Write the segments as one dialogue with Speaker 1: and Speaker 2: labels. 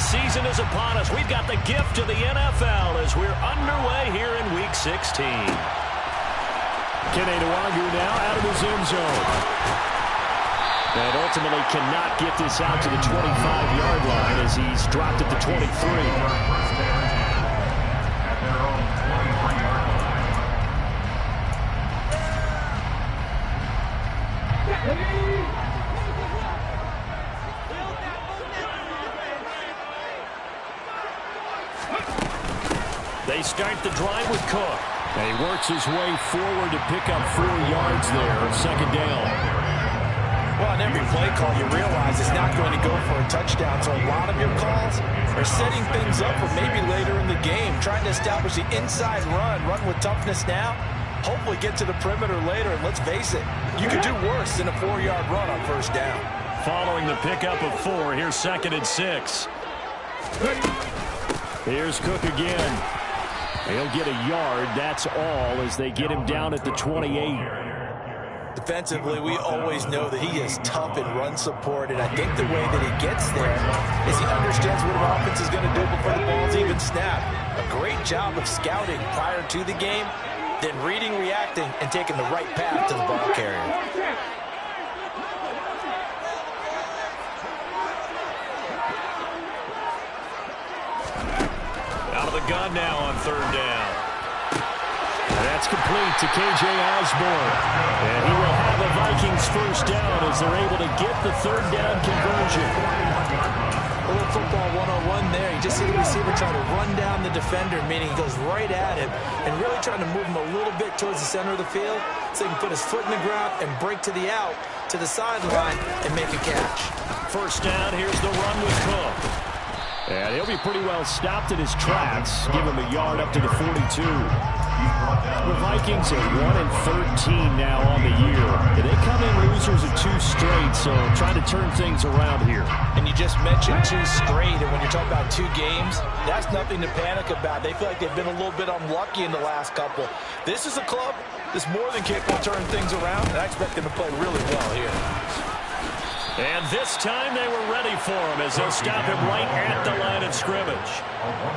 Speaker 1: season is upon us. We've got the gift of the NFL as we're underway here in Week 16. Kenny Nwangu now out of his end zone. And ultimately cannot get this out to the 25-yard line as he's dropped at the 23. They start the drive with Cook. And he works his way forward to pick up 4 yards there on second down.
Speaker 2: Well, on every play call, you realize it's not going to go for a touchdown. So a lot of your calls are setting things up for maybe later in the game, trying to establish the inside run with toughness now, hopefully get to the perimeter later. And let's face it, you could do worse than a 4-yard run on first down.
Speaker 1: Following the pickup of 4, here's 2nd and 6. Here's Cook again. He'll get a yard, that's all, as they get him down at the 28.
Speaker 2: Defensively, we always know that he is tough in run support, and I think the way that he gets there is he understands what an offense is going to do before the ball's even snapped. A great job of scouting prior to the game, then reading, reacting, and taking the right path to the ball carrier.
Speaker 1: Out of the gun now on 3rd down. That's complete to K.J. Osborne. And he will have a Vikings first down as they're able to get the 3rd down conversion.
Speaker 2: A little football 101 there. You just see the receiver try to run down the defender, meaning he goes right at him and really trying to move him a little bit towards the center of the field so he can put his foot in the ground and break to the out, to the sideline, and make a catch.
Speaker 1: First down, here's the run with Cook. And he'll be pretty well stopped in his tracks. Give him a yard up to the 42. The Vikings are 1-13 now on the year. And they come in losers of 2 straight, so trying to turn things around here.
Speaker 2: And you just mentioned 2 straight, and when you're talking about 2 games, that's nothing to panic about. They feel like they've been a little bit unlucky in the last couple. This is a club that's more than capable of turning things around, and I expect them to play really well here.
Speaker 1: And this time they were ready for him as they'll stop him right at the line of scrimmage.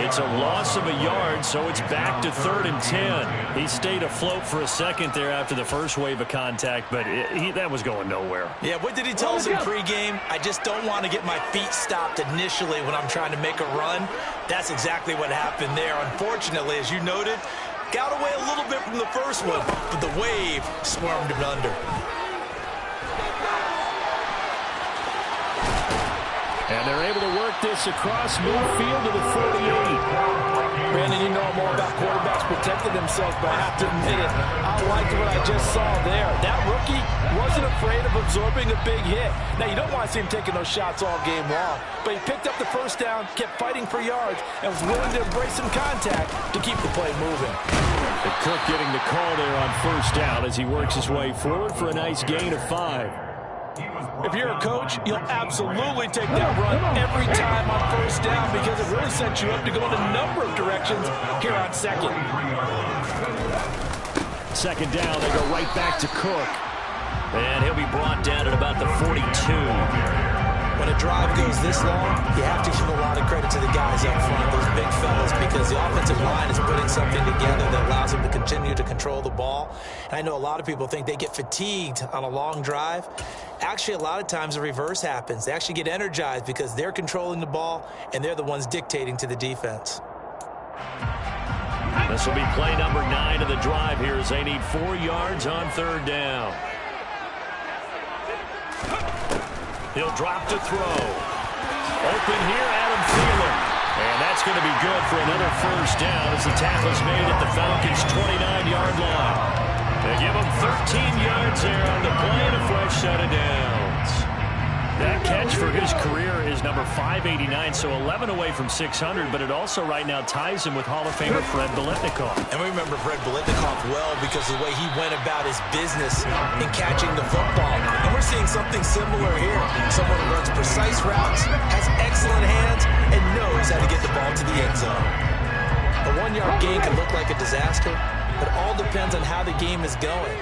Speaker 1: It's a loss of a yard, so it's back to 3rd and 10. He stayed afloat for a second there after the first wave of contact, but that was going nowhere.
Speaker 2: Yeah, what did he tell us in pregame? I just don't want to get my feet stopped initially when I'm trying to make a run. That's exactly what happened there. Unfortunately, as you noted, got away a little bit from the first one, but the wave swarmed him under.
Speaker 1: And they're able to work this across midfield to the 48.
Speaker 2: Brandon, you know more about quarterbacks protecting themselves, but I have to admit it. I liked what I just saw there. That rookie wasn't afraid of absorbing a big hit. Now, you don't want to see him taking those shots all game long, but he picked up the first down, kept fighting for yards, and was willing to embrace some contact to keep the play moving.
Speaker 1: And Cook getting the call there on first down as he works his way forward for a nice gain of 5.
Speaker 2: If you're a coach, you'll absolutely take that run every time on first down because it really sets you up to go in a number of directions here on 2nd.
Speaker 1: 2nd down, they go right back to Cook. And he'll be brought down at about the 42.
Speaker 2: When a drive goes this long, you have to give a lot of credit to the guys up front, those big fellas, because the offensive line is putting something together that allows them to continue to control the ball. And I know a lot of people think they get fatigued on a long drive. Actually, a lot of times the reverse happens. They actually get energized because they're controlling the ball, and they're the ones dictating to the defense.
Speaker 1: This will be play number 9 of the drive here as they need 4 yards on 3rd down. He'll drop to throw. Open here, Adam Thielen. And that's going to be good for another first down as the tackle's made at the Falcons' 29-yard line. They give him 13 yards there on the play and a fresh set of downs. That catch for his career is number 589, so 11 away from 600, but it also right now ties him with Hall of Famer Fred Biletnikoff.
Speaker 2: And we remember Fred Biletnikoff well because of the way he went about his business in catching the football. And we're seeing something similar here. Someone who runs precise routes, has excellent hands, and knows how to get the ball to the end zone. A 1-yard gain can look like a disaster, but it all depends on how the game is going.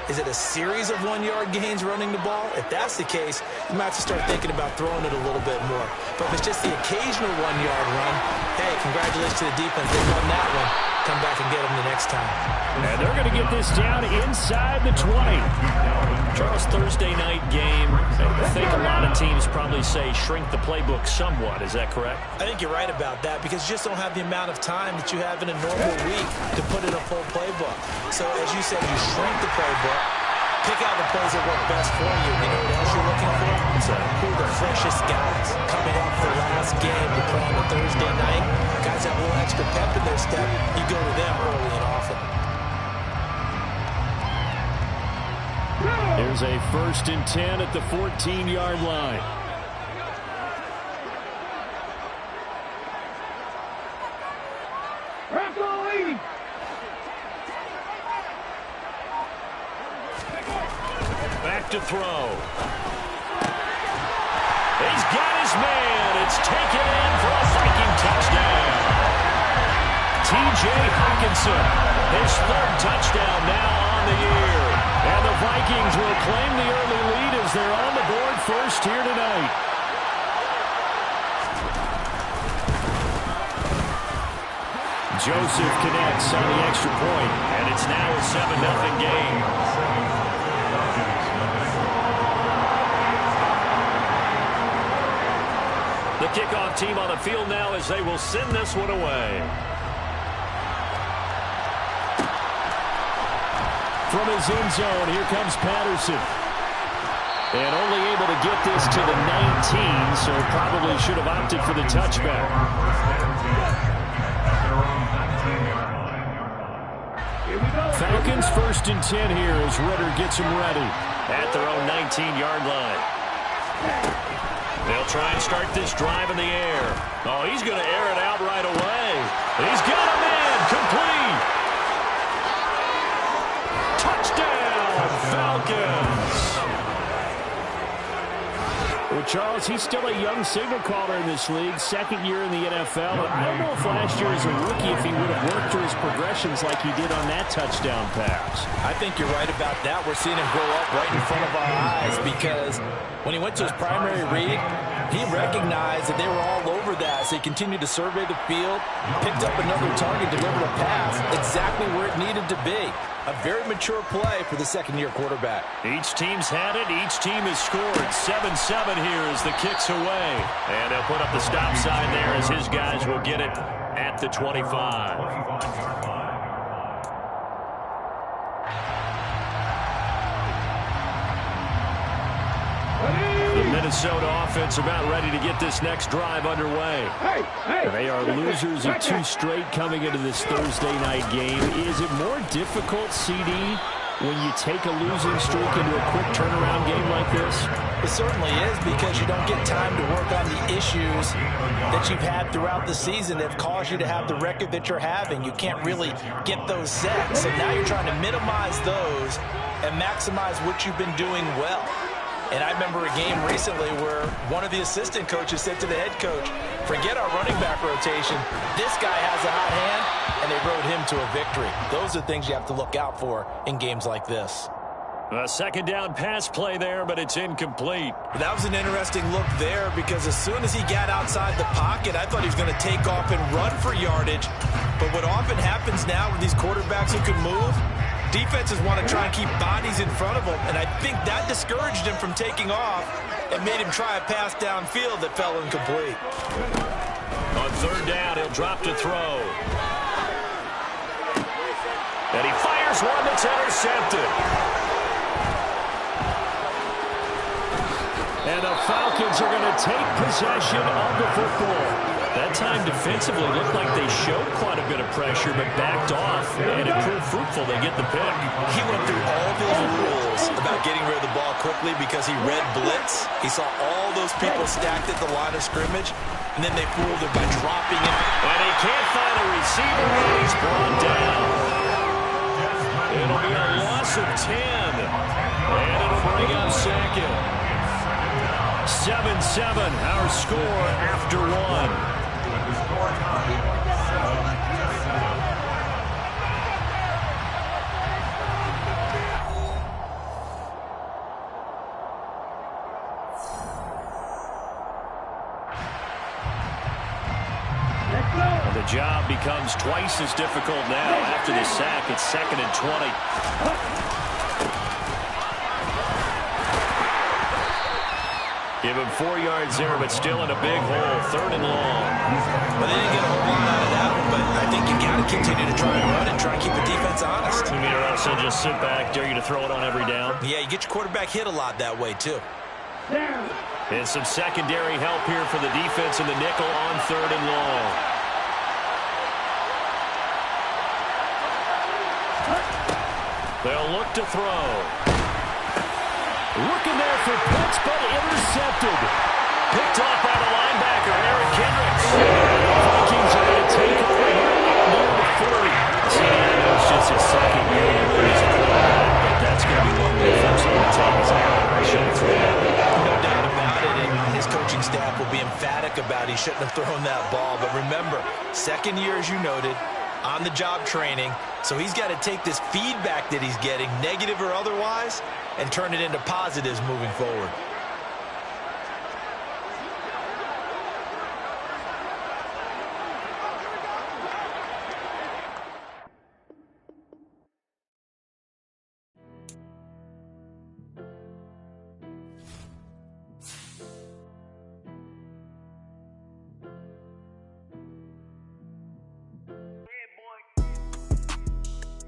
Speaker 2: Is it a series of 1-yard gains running the ball? If that's the case, you might have to start thinking about throwing it a little bit more. But if it's just the occasional 1-yard run, hey, congratulations to the defense. They won that one. Come back and get them the next time.
Speaker 1: And they're going to get this down inside the 20. Charles, Thursday night game. I think a lot of teams probably say shrink the playbook somewhat. Is that correct?
Speaker 2: I think you're right about that because you just don't have the amount of time that you have in a normal week to put in a full playbook. So as you said, you shrink the playbook, pick out the plays that work best for you. You know what else you're looking for? Who are the freshest guys coming off the last game to play on a Thursday night? Guys have a little extra pep in their step. You go to them early and often.
Speaker 1: Here's a 1st and 10 at the 14-yard line. Back to throw. He's got his man. It's taken in for a Viking touchdown. T.J. Hawkinson, his 3rd touchdown now on the year. And the Vikings will claim the early lead as they're on the board first here tonight. Joseph connects on the extra point, and it's now a 7-0 game. The kickoff team on the field now as they will send this one away. From his end zone, here comes Patterson. And only able to get this to the 19, so probably should have opted for the touchback. Falcons 1st and 10 here as Ritter gets them ready at their own 19-yard line. They'll try and start this drive in the air. Oh, he's going to air it out right away. He's got a man complete. Touchdown, Falcons. Well, Charles, he's still a young signal caller in this league, 2nd year in the NFL. I don't know if last year as a rookie if he would have worked through his progressions like he did on that touchdown pass.
Speaker 2: I think you're right about that. We're seeing him grow up right in front of our eyes because when he went to his primary read, he recognized that they were all over that. So he continued to survey the field, picked up another target, delivered a pass exactly where it needed to be. A very mature play for the 2nd-year quarterback.
Speaker 1: Each team's had it. Each team has scored. 7-7 here as the kick's away. And they'll put up the stop sign there as his guys will get it at the 25. The Minnesota offense about ready to get this next drive underway. They are losers of 2 straight coming into this Thursday night game. Is it more difficult, CD, when you take a losing streak into a quick turnaround game like this?
Speaker 2: It certainly is because you don't get time to work on the issues that you've had throughout the season that have caused you to have the record that you're having. You can't really get those set. So now you're trying to minimize those and maximize what you've been doing well. And I remember a game recently where one of the assistant coaches said to the head coach, forget our running back rotation. This guy has a hot hand, and they rode him to a victory. Those are things you have to look out for in games like this.
Speaker 1: A 2nd down pass play there, but it's incomplete.
Speaker 2: That was an interesting look there because as soon as he got outside the pocket, I thought he was going to take off and run for yardage. But what often happens now with these quarterbacks who can move, defenses want to try and keep bodies in front of them, and I think that discouraged him from taking off and made him try a pass downfield that fell incomplete.
Speaker 1: On 3rd down, he'll drop to throw. And he fires one that's intercepted. And the Falcons are going to take possession of the football. That time defensively looked like they showed quite a bit of pressure but backed off, and it proved fruitful. They get the pick.
Speaker 2: He went through all those rules about getting rid of the ball quickly because he read blitz. He saw all those people stacked at the line of scrimmage, and then they fooled him by dropping it.
Speaker 1: And he can't find a receiver, and he's brought down. It'll be a loss of 10, and it'll bring up 2nd. 7-7, our score after 1. job becomes twice as difficult now after the sack. It's 2nd and 20. Give him 4 yards there, but still in a big hole. 3rd and long.
Speaker 2: Well, they didn't get a whole lot out of that one, but I think you got to continue to try and run and try and keep the defense honest.
Speaker 1: I mean, or also just sit back, dare you to throw it on every down.
Speaker 2: Yeah, you get your quarterback hit a lot that way, too.
Speaker 1: And some secondary help here for the defense in the nickel on 3rd and long. They'll look to throw. Looking there for Pitts, but intercepted. Picked off by the linebacker, Eric Kendricks. Vikings are going to take over here near the 40. See, I know it's just his 2nd year as a quarterback, but that's going to be one where the first one to take is out. I shouldn't have thrown that.
Speaker 2: No doubt about it, and his coaching staff will be emphatic about he shouldn't have thrown that ball. But remember, 2nd year, as you noted, on-the-job training, so he's got to take this feedback that he's getting, negative or otherwise, and turn it into positives moving forward.